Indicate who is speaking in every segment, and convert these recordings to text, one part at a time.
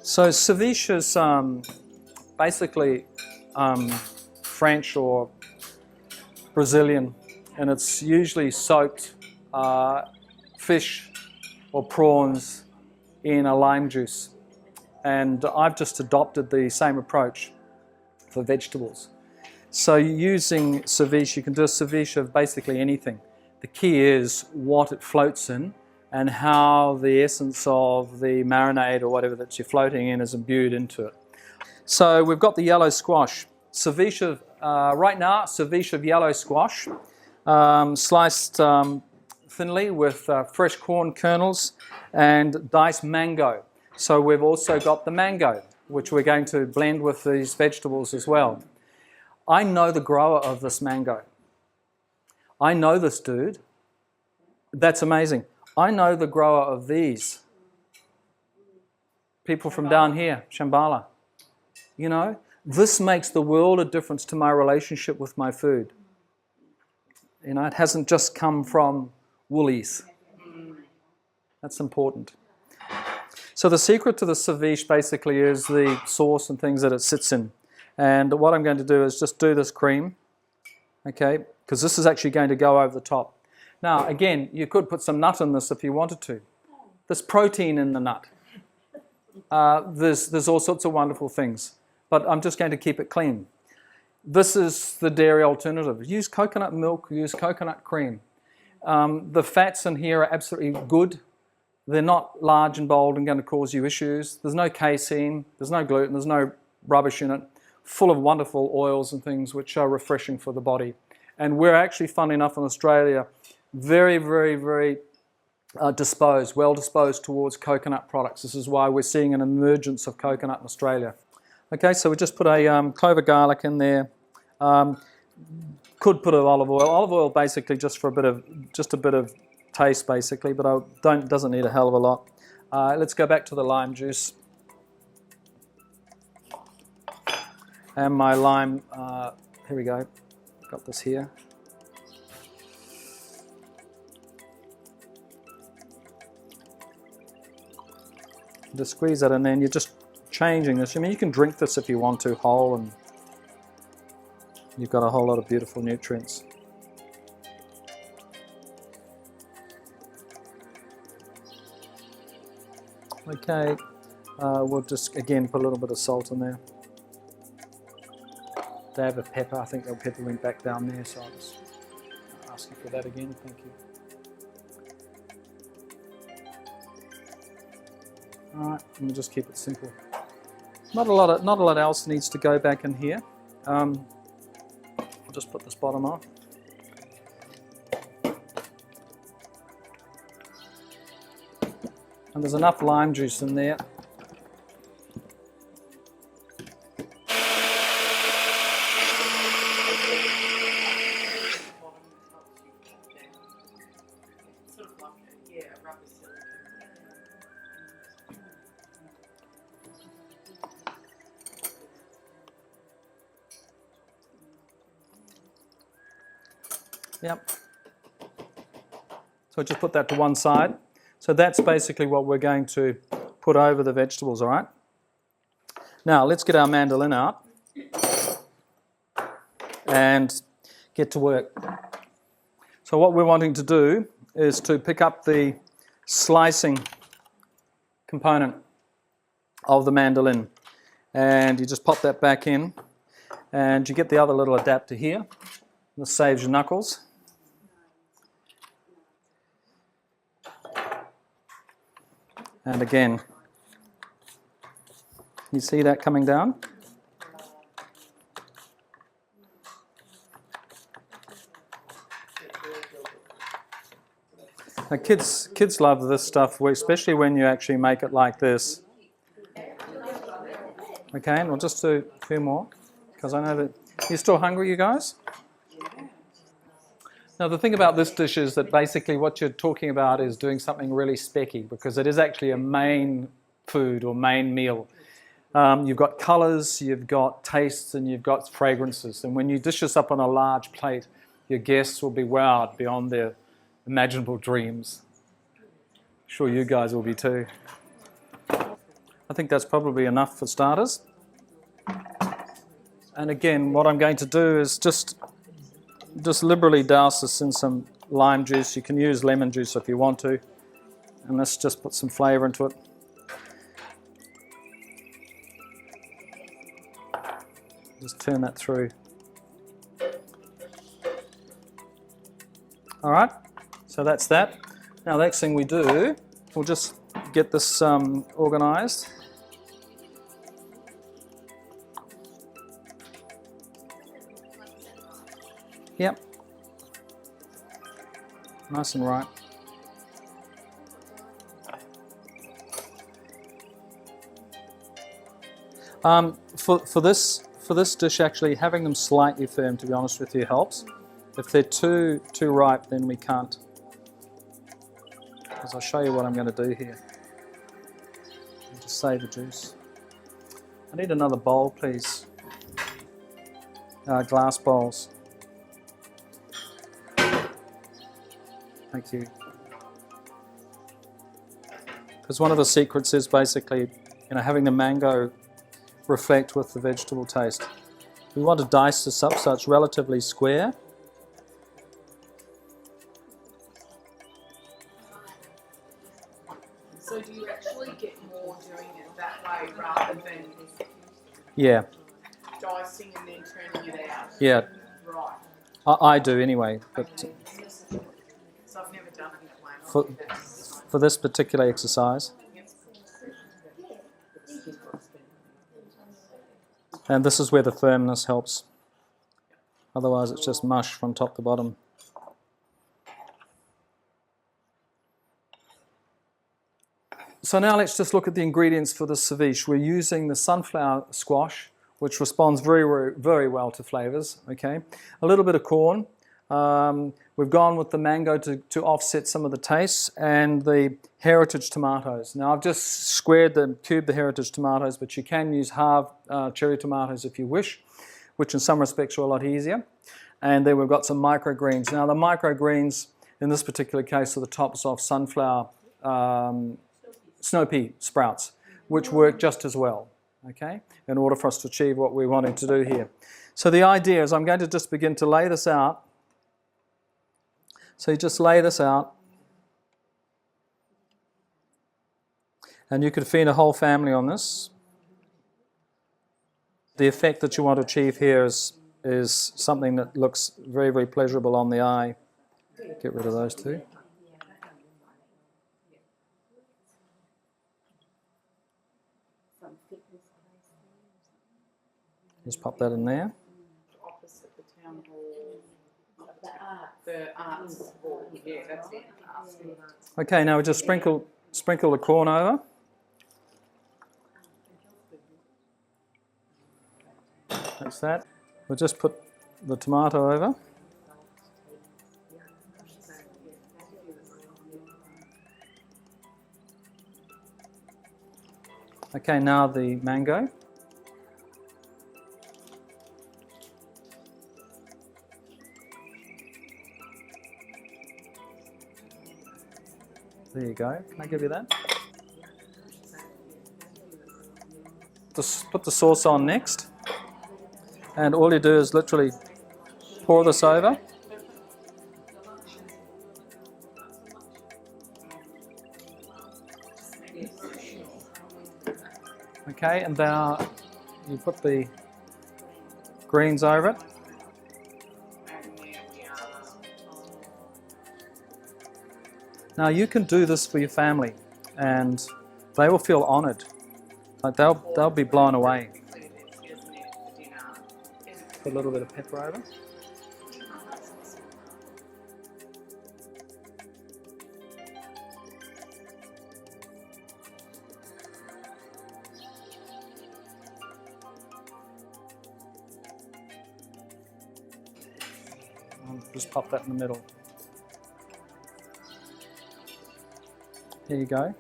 Speaker 1: So ceviche is basically French or Brazilian, and it's usually soaked fish or prawns in a lime juice. And I've just adopted the same approach for vegetables. So using ceviche, you can do a ceviche of basically anything. The key is what it floats in and how the essence of the marinade or whatever that you're floating in is imbued into it. So we've got the yellow squash. Ceviche of, right now, ceviche of yellow squash, sliced thinly with fresh corn kernels and diced mango. So we've also got the mango, which we're going to blend with these vegetables as well. I know the grower of this mango. I know this dude. That's amazing. I know the grower of these. People from down here, Shambhala. You know, this makes the world of difference to my relationship with my food. You know, it hasn't just come from Woolies. That's important. So the secret to the ceviche basically is the sauce and things that it sits in. And what I'm going to do is just do this cream, okay, because this is actually going to go over the top. Now, again, you could put some nut in this if you wanted to. There's protein in the nut. There's all sorts of wonderful things, but I'm just going to keep it clean. This is the dairy alternative. Use coconut milk, use coconut cream. The fats in here are absolutely good. They're not large and bold and going to cause you issues. There's no casein, there's no gluten, there's no rubbish in it. Full of wonderful oils and things which are refreshing for the body. And we're actually, funnily enough, in Australia, very, very, very well disposed towards coconut products. This is why we're seeing an emergence of coconut in Australia. Okay, so we just put a clove of garlic in there. Could put an olive oil. Olive oil basically just for a bit of taste basically, but doesn't need a hell of a lot. Let's go back to the lime juice. And my lime, here we go. Got this here. Just squeeze that in there, and you're just changing this. I mean, you can drink this if you want to whole, and you've got a whole lot of beautiful nutrients. Okay, we'll just again put a little bit of salt in there. Dab of pepper. I think the pepper went back down there, so I'll just ask you for that again. Thank you. All right, and we'll just keep it simple. Not a lot else needs to go back in here. I'll just put this bottom off. And there's enough lime juice in there. Yep. So just put that to one side. So that's basically what we're going to put over the vegetables, all right? Now let's get our mandolin out and get to work. So what we're wanting to do is to pick up the slicing component of the mandolin, and you just pop that back in, and you get the other little adapter here. This saves your knuckles. And again, you see that coming down? Now kids love this stuff, especially when you actually make it like this. Okay, and we'll just do a few more, because I know that you're still hungry, you guys? Now the thing about this dish is that basically what you're talking about is doing something really specky, because it is actually a main food or main meal. You've got colours, you've got tastes, and you've got fragrances. And when you dish this up on a large plate, your guests will be wowed beyond their imaginable dreams. Sure you guys will be too. I think that's probably enough for starters. And again, what I'm going to do is just liberally douse this in some lime juice. You can use lemon juice if you want to. And let's just put some flavour into it. Just turn that through. All right, so that's that. Now the next thing we do, we'll just get this organised. Yep. Nice and right. For this dish, actually, having them slightly firm, to be honest with you, helps. If they're too ripe, then we can't. Because I'll show you what I'm going to do here. I'll just save the juice. I need another bowl, please. Glass bowls. Thank you. Because one of the secrets is basically, having the mango reflect with the vegetable taste. We want to dice this up so it's relatively square.
Speaker 2: So do you actually get more doing it that way rather than dicing and then turning it out?
Speaker 1: Yeah.
Speaker 2: Right.
Speaker 1: I do anyway. But
Speaker 2: So I've never done it that way.
Speaker 1: for this particular exercise. And this is where the firmness helps. Otherwise it's just mush from top to bottom. So now let's just look at the ingredients for the ceviche. We're using the sunflower squash, which responds very, very well to flavours. Okay, a little bit of corn. We've gone with the mango to offset some of the tastes, and the heritage tomatoes. Now I've just cubed the heritage tomatoes, but you can use halved cherry tomatoes if you wish, which in some respects are a lot easier. And then we've got some microgreens. Now the microgreens in this particular case are the tops of sunflower snow pea sprouts, which work just as well, okay, in order for us to achieve what we're wanting to do here. So the idea is I'm going to just begin to lay this out. So you just lay this out, and you could feed a whole family on this. The effect that you want to achieve here is something that looks very, very pleasurable on the eye. Get rid of those two. Just pop that in there.
Speaker 2: Opposite the town hall. The arts hall. Yeah, that's it.
Speaker 1: Okay, now we just sprinkle the corn over. That's that. We'll just put the tomato over. Okay, now the mango. There you go. Can I give you that? Just put the sauce on next. And all you do is literally pour this over. Okay, and now you put the greens over it. Now you can do this for your family, and they will feel honoured. Like they'll be blown away. Put a little bit of pepper over. I'll just pop that in the middle. There you go.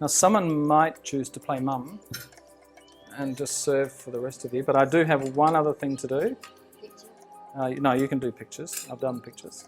Speaker 1: Now someone might choose to play mum and just serve for the rest of you, but I do have one other thing to do, No, you can do pictures. I've done pictures.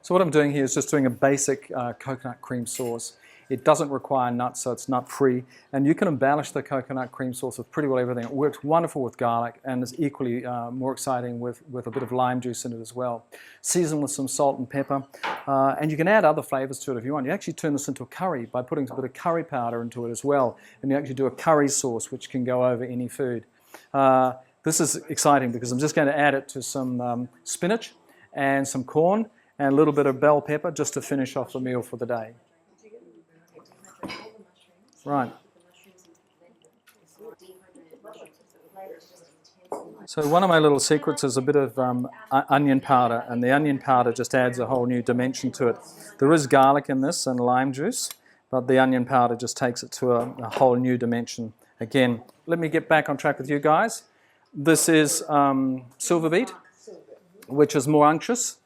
Speaker 1: So what I'm doing here is just doing a basic coconut cream sauce. It doesn't require nuts, so it's nut-free. And you can embellish the coconut cream sauce with pretty well everything. It works wonderful with garlic and is equally more exciting with a bit of lime juice in it as well. Season with some salt and pepper. And you can add other flavors to it if you want. You actually turn this into a curry by putting a bit of curry powder into it as well. And you actually do a curry sauce, which can go over any food. This is exciting because I'm just going to add it to some spinach and some corn and a little bit of bell pepper just to finish off the meal for the day. Right. So one of my little secrets is a bit of onion powder, and the onion powder just adds a whole new dimension to it. There is garlic in this and lime juice, but the onion powder just takes it to a whole new dimension. Again, let me get back on track with you guys. This is silver beet, which is more unctuous.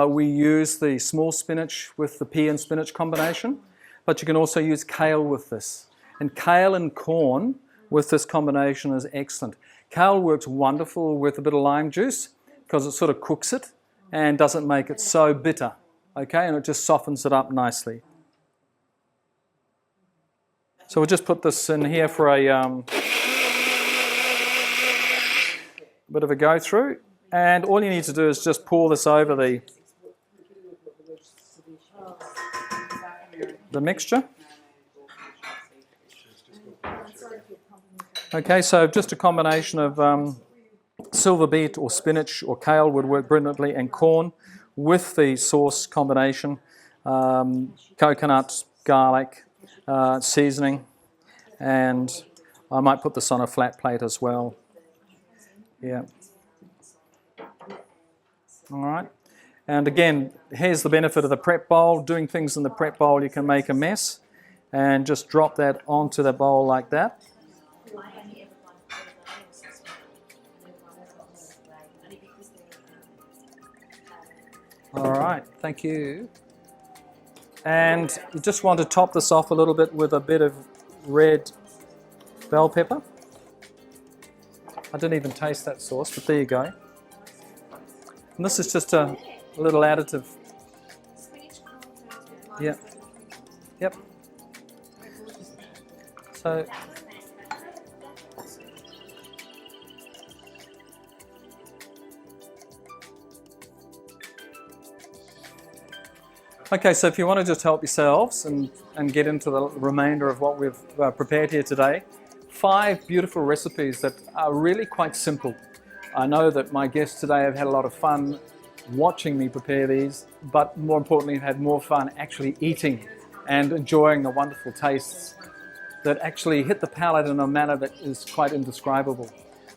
Speaker 1: We use the small spinach with the pea and spinach combination, but you can also use kale with this. And kale and corn with this combination is excellent. Kale works wonderful with a bit of lime juice because it sort of cooks it and doesn't make it so bitter, okay? And it just softens it up nicely. So we'll just put this in here for a bit of a go through. And all you need to do is just pour this over the mixture. Okay, so just a combination of silver beet or spinach or kale would work brilliantly, and corn with the sauce combination, coconut, garlic, seasoning, and I might put this on a flat plate as well. Yeah. All right. And again, here's the benefit of the prep bowl. Doing things in the prep bowl, you can make a mess and just drop that onto the bowl like that. All right, thank you. And you just want to top this off a little bit with a bit of red bell pepper. I didn't even taste that sauce, but there you go. And this is just a little additive. Yep. Yep. So okay, so if you want to just help yourselves and get into the remainder of what we've prepared here today, 5 beautiful recipes that are really quite simple. I know that my guests today have had a lot of fun watching me prepare these, but more importantly, have had more fun actually eating and enjoying the wonderful tastes that actually hit the palate in a manner that is quite indescribable.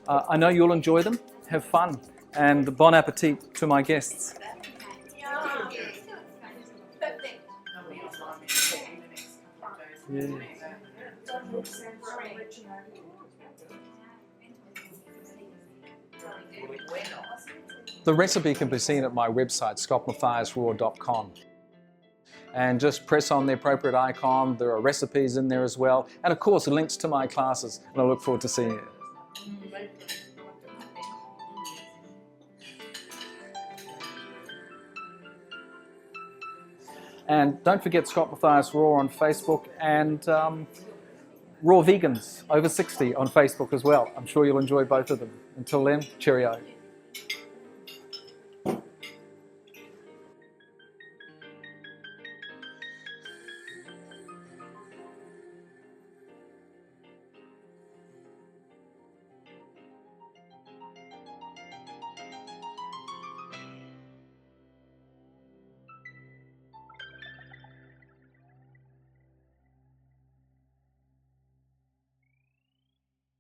Speaker 1: I know you'll enjoy them, have fun, and bon appetit to my guests. Yeah. The recipe can be seen at my website, scottmathiasraw.com. And just press on the appropriate icon. There are recipes in there as well. And of course, links to my classes. And I look forward to seeing you. And don't forget Scott Mathias Raw on Facebook and Raw Vegans over 60 on Facebook as well. I'm sure you'll enjoy both of them. Until then, cheerio.